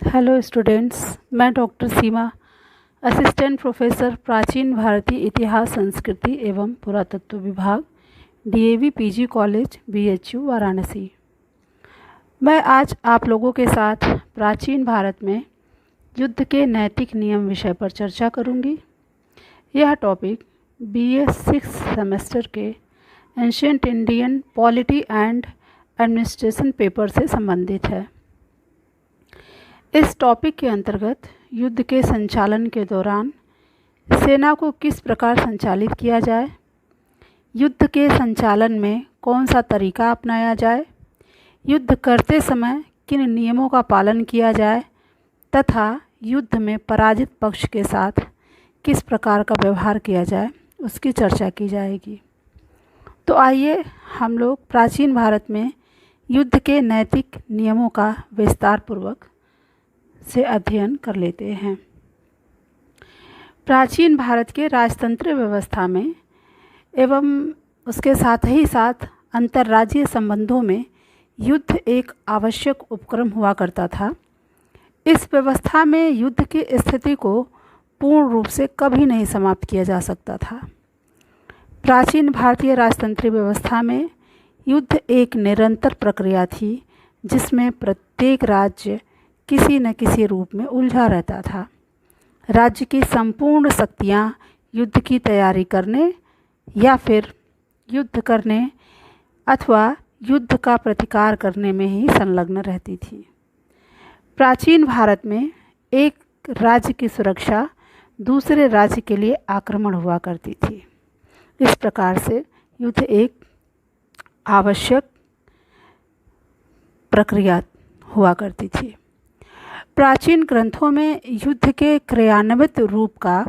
Hello students, मैं doctor सीमा, assistant professor प्राचीन भारतीय इतिहास संस्कृति एवं पुरातत्व विभाग, DAV PG college BHU Varanasi. मैं आज आप लोगों के साथ प्राचीन भारत में युद्ध के नैतिक नियम विषय पर चर्चा करूंगी। यह टॉपिक बीए 6 सेमेस्टर के ancient Indian polity and administration paper से संबंधित है। इस टॉपिक के अंतर्गत युद्ध के संचालन के दौरान सेना को किस प्रकार संचालित किया जाए, युद्ध के संचालन में कौन सा तरीका अपनाया जाए, युद्ध करते समय किन नियमों का पालन किया जाए तथा युद्ध में पराजित पक्ष के साथ किस प्रकार का व्यवहार किया जाए, उसकी चर्चा की जाएगी। तो आइए हम लोग प्राचीन भारत में युद्ध के नैतिक नियमों का विस्तार पूर्वक से अध्ययन कर लेते हैं। प्राचीन भारत के राजतंत्र व्यवस्था में एवं उसके साथ ही साथ अंतर्राज्यीय संबंधों में युद्ध एक आवश्यक उपक्रम हुआ करता था। इस व्यवस्था में युद्ध की स्थिति को पूर्ण रूप से कभी नहीं समाप्त किया जा सकता था। प्राचीन भारतीय राजतंत्रीय व्यवस्था में युद्ध एक निरंतर प्रक्रिया थी, जिसमें प्रत्येक राज्य किसी न किसी रूप में उलझा रहता था। राज्य की संपूर्ण शक्तियाँ युद्ध की तैयारी करने या फिर युद्ध करने अथवा युद्ध का प्रतिकार करने में ही संलग्न रहती थी। प्राचीन भारत में एक राज्य की सुरक्षा दूसरे राज्य के लिए आक्रमण हुआ करती थी। इस प्रकार से युद्ध एक आवश्यक प्रक्रिया हुआ करती थी। प्राचीन ग्रंथों में युद्ध के क्रियान्वित रूप का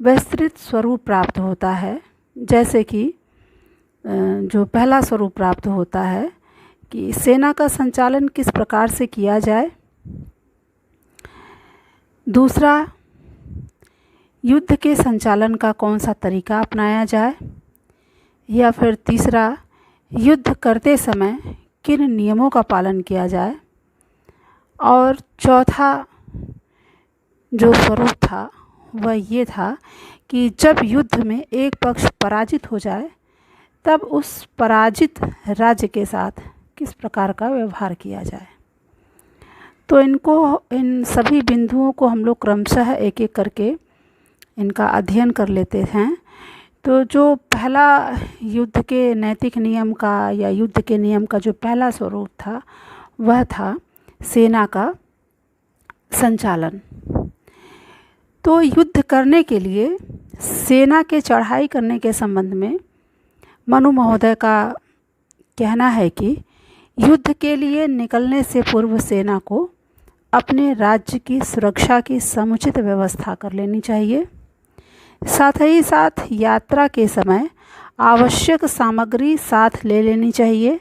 विस्तृत स्वरूप प्राप्त होता है। जैसे कि जो पहला स्वरूप प्राप्त होता है कि सेना का संचालन किस प्रकार से किया जाए, दूसरा युद्ध के संचालन का कौन सा तरीका अपनाया जाए, या फिर तीसरा युद्ध करते समय किन नियमों का पालन किया जाए, और चौथा जो स्वरूप था वह ये था कि जब युद्ध में एक पक्ष पराजित हो जाए तब उस पराजित राज्य के साथ किस प्रकार का व्यवहार किया जाए। तो इन सभी बिंदुओं को हम लोग क्रमशः एक एक करके इनका अध्ययन कर लेते हैं। तो जो पहला युद्ध के नैतिक नियम का या युद्ध के नियम का जो पहला स्वरूप था वह था सेना का संचालन। तो युद्ध करने के लिए सेना के चढ़ाई करने के संबंध में मनु महोदय का कहना है कि युद्ध के लिए निकलने से पूर्व सेना को अपने राज्य की सुरक्षा की समुचित व्यवस्था कर लेनी चाहिए। साथ ही साथ यात्रा के समय आवश्यक सामग्री साथ ले लेनी चाहिए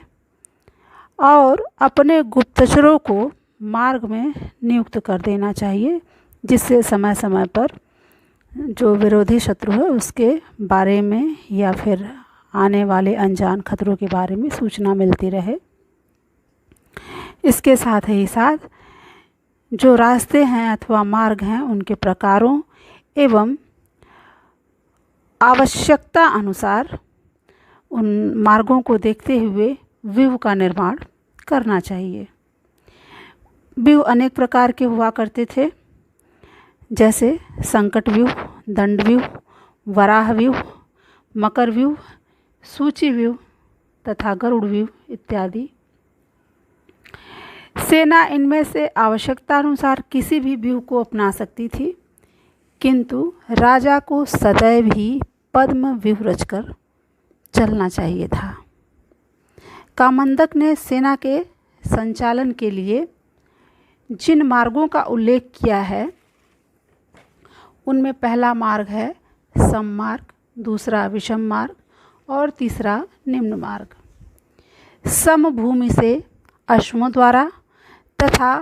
और अपने गुप्तचरों को मार्ग में नियुक्त कर देना चाहिए, जिससे समय समय पर जो विरोधी शत्रु है उसके बारे में या फिर आने वाले अनजान खतरों के बारे में सूचना मिलती रहे। इसके साथ ही साथ जो रास्ते हैं अथवा मार्ग हैं उनके प्रकारों एवं आवश्यकता अनुसार उन मार्गों को देखते हुए व्यूह का निर्माण करना चाहिए। व्यूह अनेक प्रकार के हुआ करते थे, जैसे संकट व्यूह, दंड व्यूह, वराह व्यूह, मकर व्यूह, सूची व्यूह तथा गरुड़ व्यूह इत्यादि। सेना इनमें से आवश्यकता अनुसार किसी भी व्यूह को अपना सकती थी, किंतु राजा को सदैव ही पद्म व्यूह रचकर चलना चाहिए था। कामंदक ने सेना के संचालन के लिए जिन मार्गों का उल्लेख किया है उनमें पहला मार्ग है सम मार्ग, दूसरा विषम मार्ग और तीसरा निम्न मार्ग। सम भूमि से अश्वों द्वारा तथा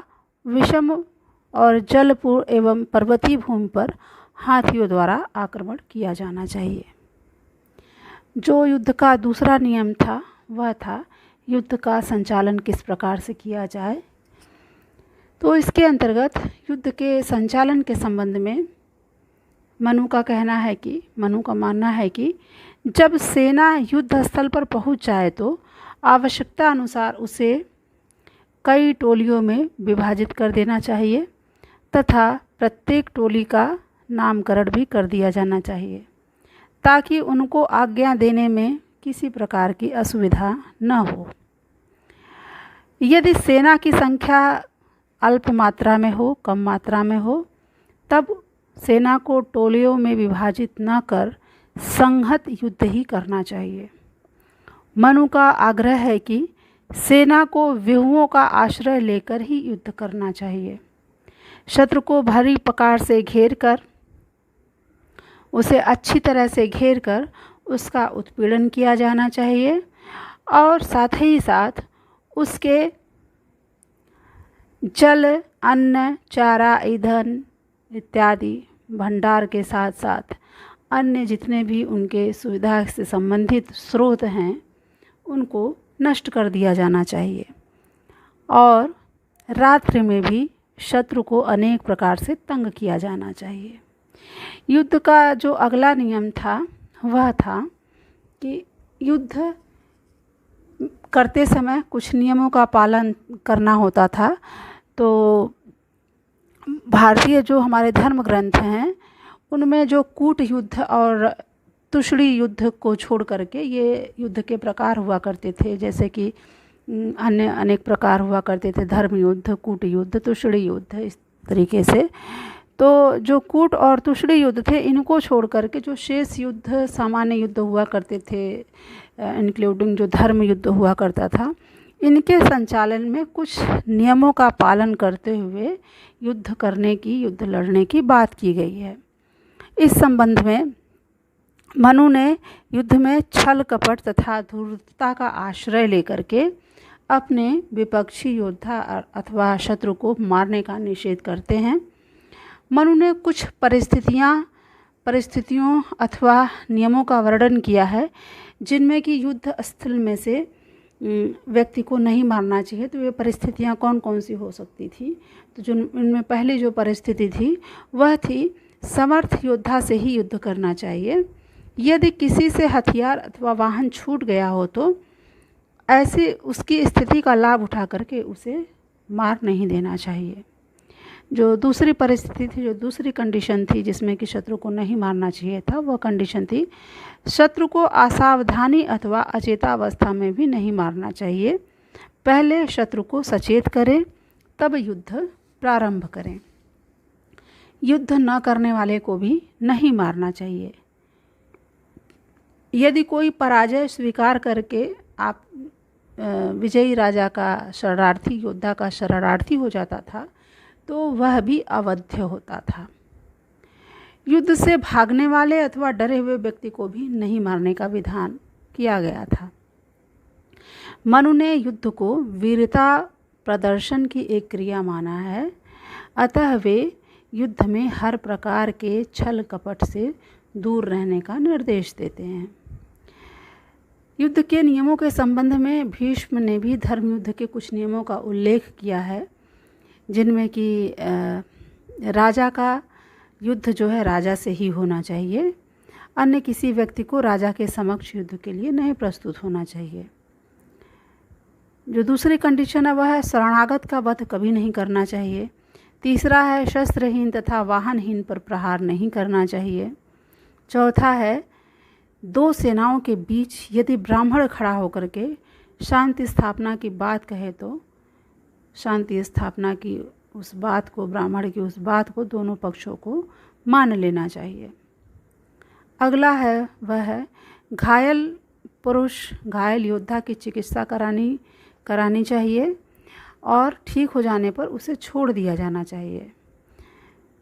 विषम और जलपूर्ण एवं पर्वतीय भूमि पर हाथियों द्वारा आक्रमण किया जाना चाहिए। जो युद्ध का दूसरा नियम था वह था युद्ध का संचालन किस प्रकार से किया जाए। तो इसके अंतर्गत युद्ध के संचालन के संबंध में मनु का मानना है कि जब सेना युद्ध स्थल पर पहुंच जाए तो आवश्यकता अनुसार उसे कई टोलियों में विभाजित कर देना चाहिए तथा प्रत्येक टोली का नामकरण भी कर दिया जाना चाहिए ताकि उनको आज्ञा देने में किसी प्रकार की असुविधा न हो। यदि सेना की संख्या अल्प मात्रा में हो, कम मात्रा में हो, तब सेना को टोलियों में विभाजित न कर संहत युद्ध ही करना चाहिए। मनु का आग्रह है कि सेना को व्यूहों का आश्रय लेकर ही युद्ध करना चाहिए। शत्रु को भारी प्रकार से घेर कर, उसे अच्छी तरह से घेर कर उसका उत्पीड़न किया जाना चाहिए और साथ ही साथ उसके जल, अन्न, चारा, ईंधन इत्यादि भंडार के साथ साथ अन्य जितने भी उनके सुविधा से संबंधित स्रोत हैं उनको नष्ट कर दिया जाना चाहिए। और रात्रि में भी शत्रु को अनेक प्रकार से तंग किया जाना चाहिए। युद्ध का जो अगला नियम था वह था कि युद्ध करते समय कुछ नियमों का पालन करना होता था। तो भारतीय जो हमारे धर्म ग्रंथ हैं उनमें जो कूट युद्ध और तुषड़ी युद्ध को छोड़ करके ये युद्ध के प्रकार हुआ करते थे, जैसे कि अन्य अनेक प्रकार हुआ करते थे, धर्म युद्ध, कूट युद्ध, तुषड़ी युद्ध, इस तरीके से। तो जो कूट और तुषड़ी युद्ध थे इनको छोड़ करके जो शेष युद्ध, सामान्य युद्ध हुआ करते थे, इंक्लूडिंग जो धर्म युद्ध हुआ करता था, इनके संचालन में कुछ नियमों का पालन करते हुए युद्ध करने की, युद्ध लड़ने की बात की गई है। इस संबंध में मनु ने युद्ध में छल कपट तथा धूर्तता का आश्रय लेकर के अपने विपक्षी योद्धा अथवा शत्रु को मारने का निषेध करते हैं। मनु ने कुछ परिस्थितियों अथवा नियमों का वर्णन किया है जिनमें कि युद्ध स्थल में से व्यक्ति को नहीं मारना चाहिए। तो ये परिस्थितियाँ कौन कौन सी हो सकती थी? तो जो इनमें पहली जो परिस्थिति थी वह थी समर्थ योद्धा से ही युद्ध करना चाहिए। यदि किसी से हथियार अथवा वाहन छूट गया हो तो ऐसे उसकी स्थिति का लाभ उठा करके उसे मार नहीं देना चाहिए। जो दूसरी परिस्थिति थी, जो दूसरी कंडीशन थी जिसमें कि शत्रु को नहीं मारना चाहिए था, वह कंडीशन थी शत्रु को असावधानी अथवा अचेतावस्था में भी नहीं मारना चाहिए। पहले शत्रु को सचेत करें तब युद्ध प्रारंभ करें। युद्ध न करने वाले को भी नहीं मारना चाहिए। यदि कोई पराजय स्वीकार करके आप विजयी राजा का शरणार्थी, योद्धा का शरणार्थी हो जाता था तो वह भी अवध्य होता था। युद्ध से भागने वाले अथवा डरे हुए व्यक्ति को भी नहीं मारने का विधान किया गया था। मनु ने युद्ध को वीरता प्रदर्शन की एक क्रिया माना है, अतः वे युद्ध में हर प्रकार के छल कपट से दूर रहने का निर्देश देते हैं। युद्ध के नियमों के संबंध में भीष्म ने भी धर्म युद्ध के कुछ नियमों का उल्लेख किया है, जिनमें कि राजा का युद्ध जो है राजा से ही होना चाहिए, अन्य किसी व्यक्ति को राजा के समक्ष युद्ध के लिए नहीं प्रस्तुत होना चाहिए। जो दूसरी कंडीशन है वह है शरणागत का वध कभी नहीं करना चाहिए। तीसरा है शस्त्रहीन तथा वाहनहीन पर प्रहार नहीं करना चाहिए। चौथा है दो सेनाओं के बीच यदि ब्राह्मण खड़ा होकर के शांति स्थापना की बात कहे तो शांति स्थापना की उस बात को, ब्राह्मण की उस बात को दोनों पक्षों को मान लेना चाहिए। अगला है वह है घायल पुरुष, घायल योद्धा की चिकित्सा करानी चाहिए और ठीक हो जाने पर उसे छोड़ दिया जाना चाहिए।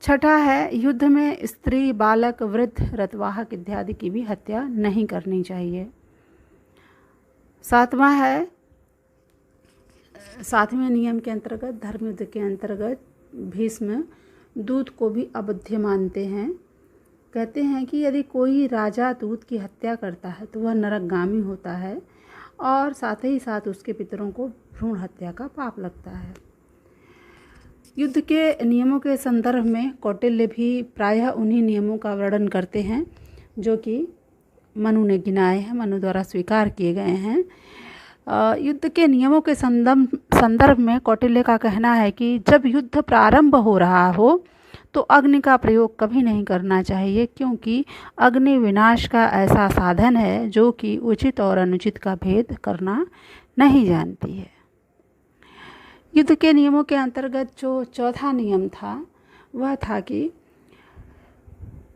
छठा है युद्ध में स्त्री, बालक, वृद्ध, रतवाहक इत्यादि की भी हत्या नहीं करनी चाहिए। सातवें नियम के अंतर्गत, धर्म युद्ध के अंतर्गत भीष्म दूत को भी अवध्य मानते हैं। कहते हैं कि यदि कोई राजा दूत की हत्या करता है तो वह नरकगामी होता है और साथ ही साथ उसके पितरों को भ्रूण हत्या का पाप लगता है। युद्ध के नियमों के संदर्भ में कौटिल्य भी प्रायः उन्हीं नियमों का वर्णन करते हैं जो कि मनु ने गिनाए हैं, मनु द्वारा स्वीकार किए गए हैं। युद्ध के नियमों के संदर्भ में कौटिल्य का कहना है कि जब युद्ध प्रारंभ हो रहा हो तो अग्नि का प्रयोग कभी नहीं करना चाहिए, क्योंकि अग्नि विनाश का ऐसा साधन है जो कि उचित और अनुचित का भेद करना नहीं जानती है। युद्ध के नियमों के अंतर्गत जो चौथा नियम था वह था कि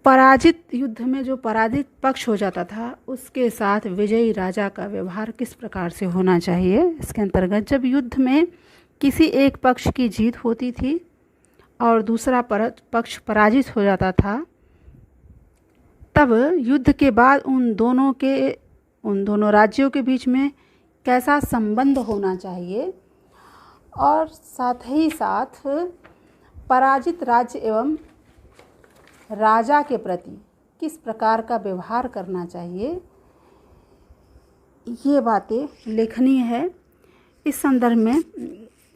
पराजित युद्ध में जो पराजित पक्ष हो जाता था उसके साथ विजयी राजा का व्यवहार किस प्रकार से होना चाहिए। इसके अंतर्गत जब युद्ध में किसी एक पक्ष की जीत होती थी और दूसरा पक्ष पराजित हो जाता था, तब युद्ध के बाद उन दोनों राज्यों के बीच में कैसा संबंध होना चाहिए और साथ ही साथ पराजित राज्य एवं राजा के प्रति किस प्रकार का व्यवहार करना चाहिए, ये बातें लेखनीय है। इस संदर्भ में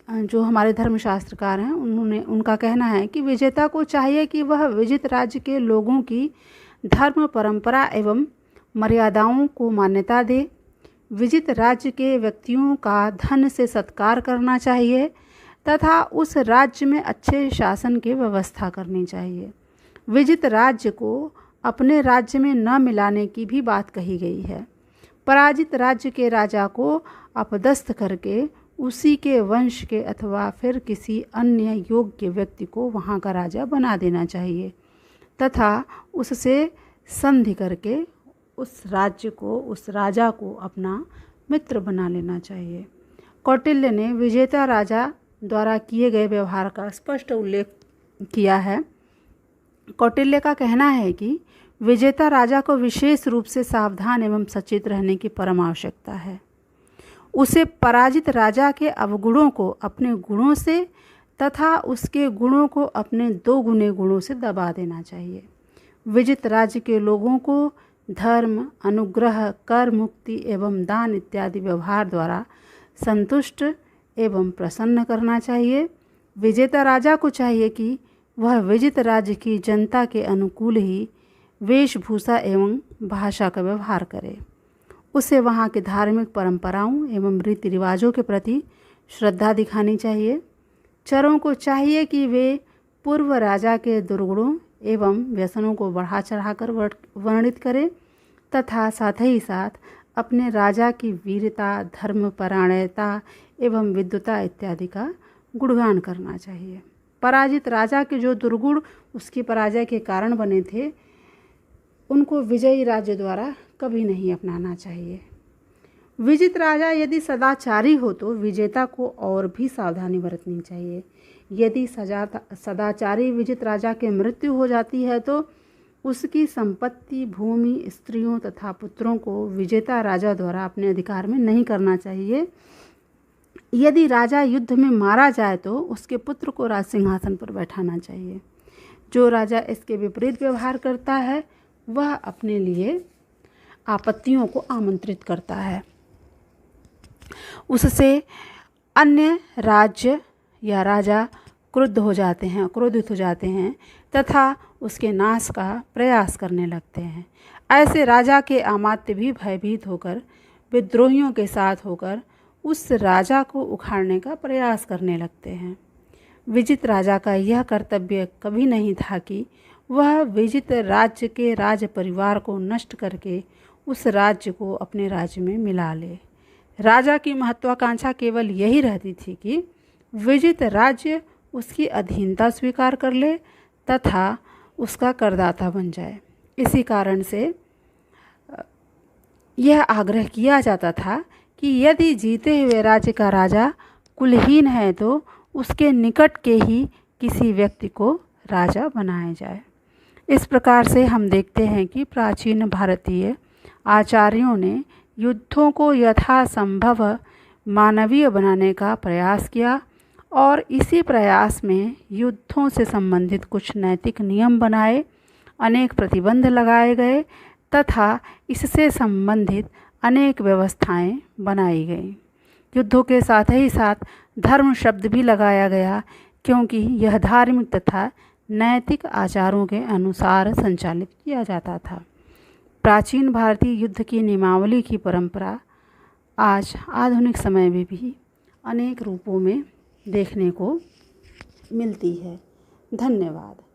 जो हमारे धर्मशास्त्रकार हैं उनका कहना है कि विजेता को चाहिए कि वह विजित राज्य के लोगों की धर्म परंपरा एवं मर्यादाओं को मान्यता दे। विजित राज्य के व्यक्तियों का धन से सत्कार करना चाहिए तथा उस राज्य में अच्छे शासन की व्यवस्था करनी चाहिए। विजित राज्य को अपने राज्य में न मिलाने की भी बात कही गई है। पराजित राज्य के राजा को अपदस्थ करके उसी के वंश के अथवा फिर किसी अन्य योग्य व्यक्ति को वहाँ का राजा बना देना चाहिए तथा उससे संधि करके उस राजा को अपना मित्र बना लेना चाहिए। कौटिल्य ने विजेता राजा द्वारा किए गए व्यवहार का स्पष्ट उल्लेख किया है। कौटिल्य का कहना है कि विजेता राजा को विशेष रूप से सावधान एवं सचेत रहने की परम आवश्यकता है। उसे पराजित राजा के अवगुणों को अपने गुणों से तथा उसके गुणों को अपने दोगुने गुणों से दबा देना चाहिए। विजित राज्य के लोगों को धर्म, अनुग्रह, कर मुक्ति एवं दान इत्यादि व्यवहार द्वारा संतुष्ट एवं प्रसन्न करना चाहिए। विजेता राजा को चाहिए कि वह विजित राज्य की जनता के अनुकूल ही वेशभूषा एवं भाषा का व्यवहार करे। उसे वहाँ के धार्मिक परंपराओं एवं रीति रिवाजों के प्रति श्रद्धा दिखानी चाहिए। चरों को चाहिए कि वे पूर्व राजा के दुर्गुणों एवं व्यसनों को बढ़ा चढ़ाकर वर्णित करें तथा साथ ही साथ अपने राजा की वीरता, धर्मपरायणता एवं विद्वता इत्यादि का गुणगान करना चाहिए। पराजित राजा के जो दुर्गुण उसकी पराजय के कारण बने थे उनको विजयी राज्य द्वारा कभी नहीं अपनाना चाहिए। विजित राजा यदि सदाचारी हो तो विजेता को और भी सावधानी बरतनी चाहिए। यदि सदाचारी विजित राजा के मृत्यु हो जाती है तो उसकी संपत्ति, भूमि, स्त्रियों तथा पुत्रों को विजेता राजा द्वारा अपने अधिकार में नहीं करना चाहिए। यदि राजा युद्ध में मारा जाए तो उसके पुत्र को राज सिंहासन पर बैठाना चाहिए। जो राजा इसके विपरीत व्यवहार करता है वह अपने लिए आपत्तियों को आमंत्रित करता है। उससे अन्य राज्य या राजा क्रोधित हो जाते हैं तथा उसके नाश का प्रयास करने लगते हैं। ऐसे राजा के अमात्य भी भयभीत होकर विद्रोहियों के साथ होकर उस राजा को उखाड़ने का प्रयास करने लगते हैं। विजित राजा का यह कर्तव्य कभी नहीं था कि वह विजित राज्य के राज परिवार को नष्ट करके उस राज्य को अपने राज्य में मिला ले। राजा की महत्वाकांक्षा केवल यही रहती थी कि विजित राज्य उसकी अधीनता स्वीकार कर ले तथा उसका करदाता बन जाए। इसी कारण से यह आग्रह किया जाता था कि यदि जीते हुए राज्य का राजा कुलहीन है तो उसके निकट के ही किसी व्यक्ति को राजा बनाया जाए। इस प्रकार से हम देखते हैं कि प्राचीन भारतीय आचार्यों ने युद्धों को यथासंभव मानवीय बनाने का प्रयास किया और इसी प्रयास में युद्धों से संबंधित कुछ नैतिक नियम बनाए, अनेक प्रतिबंध लगाए गए तथा इससे संबंधित अनेक व्यवस्थाएं बनाई गईं। युद्धों के साथ ही साथ धर्म शब्द भी लगाया गया क्योंकि यह धार्मिक तथा नैतिक आचारों के अनुसार संचालित किया जाता था। प्राचीन भारतीय युद्ध की नियमावली की परंपरा आज आधुनिक समय में भी अनेक रूपों में देखने को मिलती है। धन्यवाद।